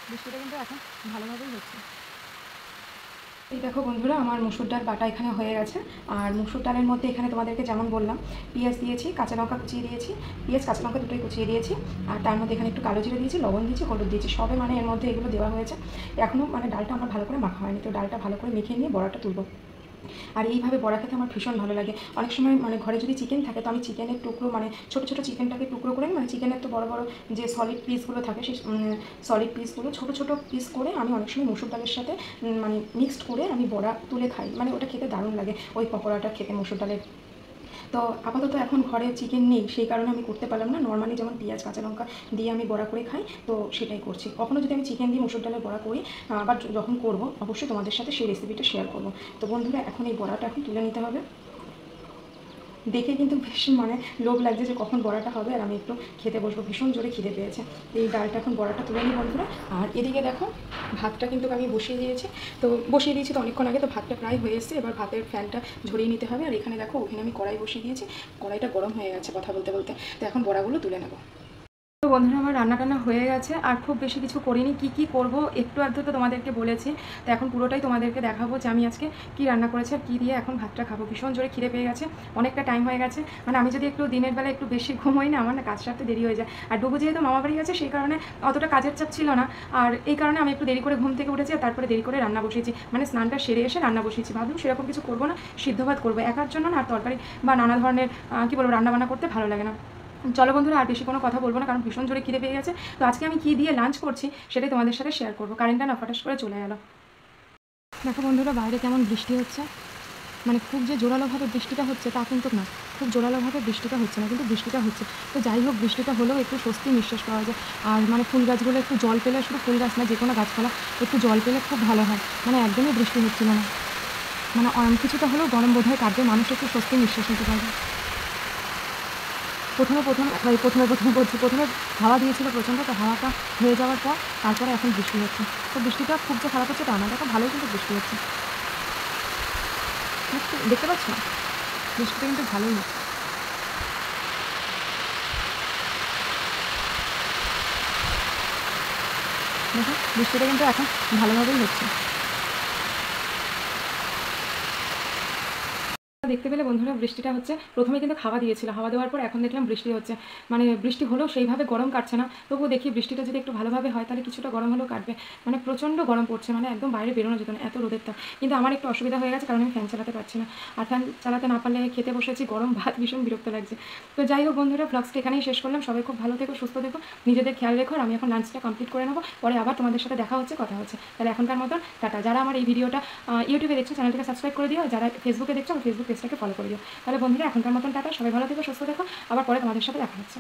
বৃষ্টিটা কিন্তু এখন ভালোভাবেই হচ্ছে। এই দেখো বন্ধুরা, আমার মুসুর ডাল বাটা এখানে হয়ে গেছে। আর মুসুর ডালের মধ্যে এখানে তোমাদেরকে যেমন বললাম, পেঁয়াজ দিয়েছি, কাঁচা লঙ্কা কুচিয়ে দিয়েছি, পেঁয়াজ কাঁচা লঙ্কা দুটোই কুচিয়ে দিয়েছি। আর তার মধ্যে এখানে একটু কালো জিরে দিয়েছি, লবণ দিয়েছি, হলুদ দিয়েছি, সবে মানে এর মধ্যে এগুলো দেওয়া হয়েছে। এখনও মানে ডালটা আমার ভালো করে মাখা হয়নি, তো ডালটা ভালো করে মেখে নিয়ে বড়াটা তুলবো। আর এইভাবে বড়া খেতে আমার ভীষণ ভালো লাগে। অনেক সময় মানে ঘরে যদি চিকেন থাকে, তো আমি চিকেনের টুকরো মানে ছোটো ছোটো চিকেনটাকে টুকরো করে মানে চিকেনের তো বড় বড় যে সলিড পিসগুলো থাকে, সেই সলিড পিসগুলো ছোটো ছোটো পিস করে আমি অনেক সময় মুসুর ডালের সাথে মানে মিক্সড করে আমি বড়া তুলে খাই। মানে ওটা খেতে দারুণ লাগে, ওই পকোড়াটা খেতে মুসুর ডালের। তো আপাতত এখন ঘরে চিকেন নেই, সেই কারণে আমি করতে পারলাম না। নর্মালি যেমন পেঁয়াজ কাঁচা লঙ্কা দিয়ে আমি বড়া করে খাই, তো সেটাই করছি। কখনও যদি আমি চিকেন দিয়ে মুসুর ডালের বড়া করি, আবার যখন করব অবশ্যই তোমাদের সাথে সেই রেসিপিটা শেয়ার করব। তো বন্ধুরা, এখন এই বড়াটা এখন তুলে নিতে হবে। দেখে কিন্তু বেশ মানে লোভ লাগছে যে কখন বড়াটা হবে আর আমি একটু খেতে বসবো। ভীষণ জোরে খিদে পেয়েছে। এই ডালটা এখন বড়াটা তুলে নিই বন্ধুরা। আর এদিকে দেখো, ভাতটা কিন্তু আমি বসিয়ে দিয়েছি। তো বসিয়ে দিয়েছি তো অনেকক্ষণ আগে, তো ভাতটা প্রায় হয়ে এসেছে। এবার ভাতের ফ্যানটা ঝরিয়ে নিতে হবে। আর এখানে দেখো, ওখানে আমি কড়াই বসিয়ে দিয়েছি, কড়াইটা গরম হয়ে গেছে কথা বলতে বলতে। তো এখন বড়াগুলো তুলে নেবো। তো বন্ধুরা, আমার রান্না টান্না হয়ে গেছে। আর খুব বেশি কিছু করিনি, কি করব একটু আধটু তো তোমাদেরকে বলেছি। তো এখন পুরোটাই তোমাদেরকে দেখাবো যে আমি আজকে কী রান্না করেছি আর কী দিয়ে এখন ভাতটা খাবো। ভীষণ জোরে খিদে পেয়ে গেছে, অনেকটা টাইম হয়ে গেছে। মানে আমি যদি একটু দিনের বেলা একটু বেশি ঘুমোই না, আমার না কাজ সারতে দেরি হয়ে যায়। আর ডুবু যেহেতু মামা বাড়ি আছে, সেই কারণে অতটা কাজের চাপ ছিল না। আর এই কারণে আমি একটু দেরি করে ঘুম থেকে উঠেছি, আর তারপরে দেরি করে রান্না বসিয়েছি। মানে স্নানটা সেরে এসে রান্না বসিয়েছি। ভাবলাম সেরকম কিছু করবো না, সিদ্ধ ভাত করবো একার জন্য না। আর তরকারি বা নানা ধরনের কী বলবো রান্নাবান্না করতে ভালো লাগে না। চলো বন্ধুরা, আর বেশি কোনো কথা বলবো না, কারণ ভীষণ জোরে খিদে পেয়ে গেছে। তো আজকে আমি কী দিয়ে লাঞ্চ করছি সেটাই তোমাদের সাথে শেয়ার করবো। কারেন্টটা না ফটাস করে চলে গেল। দেখো বন্ধুরা, বাইরে কেমন বৃষ্টি হচ্ছে। মানে খুব যে জোরালোভাবে বৃষ্টিটা হচ্ছে তা কিন্তু না, খুব জোরালোভাবে বৃষ্টিটা হচ্ছে না, কিন্তু বৃষ্টিটা হচ্ছে। তো যাই হোক, বৃষ্টিটা হলেও একটু স্বস্তি নিঃশ্বাস পাওয়া যায়। আর মানে ফুল গাছগুলো একটু জল পেলে, শুধু ফুল গাছ না, যে কোনো গাছপালা একটু জল পেলে খুব ভালো হয়। মানে একদমই বৃষ্টি হচ্ছিল না, মানে কিছুটা হলেও গরম বোধ হয় কাটবে, মানুষ একটু স্বস্তি নিঃশ্বাস নিতে পারবে। প্রথমে হাওয়া দিয়েছিল প্রচণ্ড, তো হাওয়াটা হয়ে যাওয়ার পর তারপরে এখন বৃষ্টি হচ্ছে। তো বৃষ্টিটা খুব যে খারাপ হচ্ছে তা না, দেখো ভালোই কিন্তু বৃষ্টি হচ্ছে। দেখতে পাচ্ছ, বৃষ্টিটা কিন্তু ভালোই হচ্ছে। দেখো বৃষ্টিটা কিন্তু এখন ভালোভাবেই হচ্ছে। দেখতে পেলে বন্ধুরা, বৃষ্টিটা হচ্ছে। প্রথমে কিন্তু হাওয়া দিয়েছিল, হাওয়া দেওয়ার পর এখন দেখলাম বৃষ্টি হচ্ছে। মানে বৃষ্টি হলেও সেইভাবে গরম কাটছে না। তবুও দেখি বৃষ্টিটা যদি একটু ভালোভাবে হয় তাহলে কিছুটা গরম হলেও কাটবে। মানে প্রচণ্ড গরম পড়ছে, মানে একদম বাইরে বেরোনো যেত না, এত রোদের তাপ। কিন্তু আমার একটু অসুবিধা হয়ে গেছে, কারণ আমি ফ্যান চালাতে পারছি না। আর ফ্যান চালাতে না পারলে খেতে বসেছি গরম ভাত, ভীষণ বিরক্ত লাগছে। তো যাই হোক বন্ধুরা, ব্লগসটা এখানেই শেষ করলাম। সবাই খুব ভালো থেকো, সুস্থ থেকো, নিজেদের খেয়াল রেখো। আর আমি এখন লাঞ্চটা কমপ্লিট করে নেবো, পরে আবার তোমাদের সাথে দেখা হচ্ছে, কথা হচ্ছে। তাহলে এখনকার মতন টাটা। যারা আমার এই ভিডিওটা ইউটিউবে দেখছো, চ্যানেলটাকে সাবস্ক্রাইব করে দিও। যারা ফেসবুকে দেখছো, আমার ফেসবুক পেজটাকে ফলো করে দিও। তাহলে বন্ধুরা, এখনকার মতন টাটা, সবাই ভালো থেকো, সুস্থ থেকো। আবার পরে তোমাদের সাথে দেখা হচ্ছে।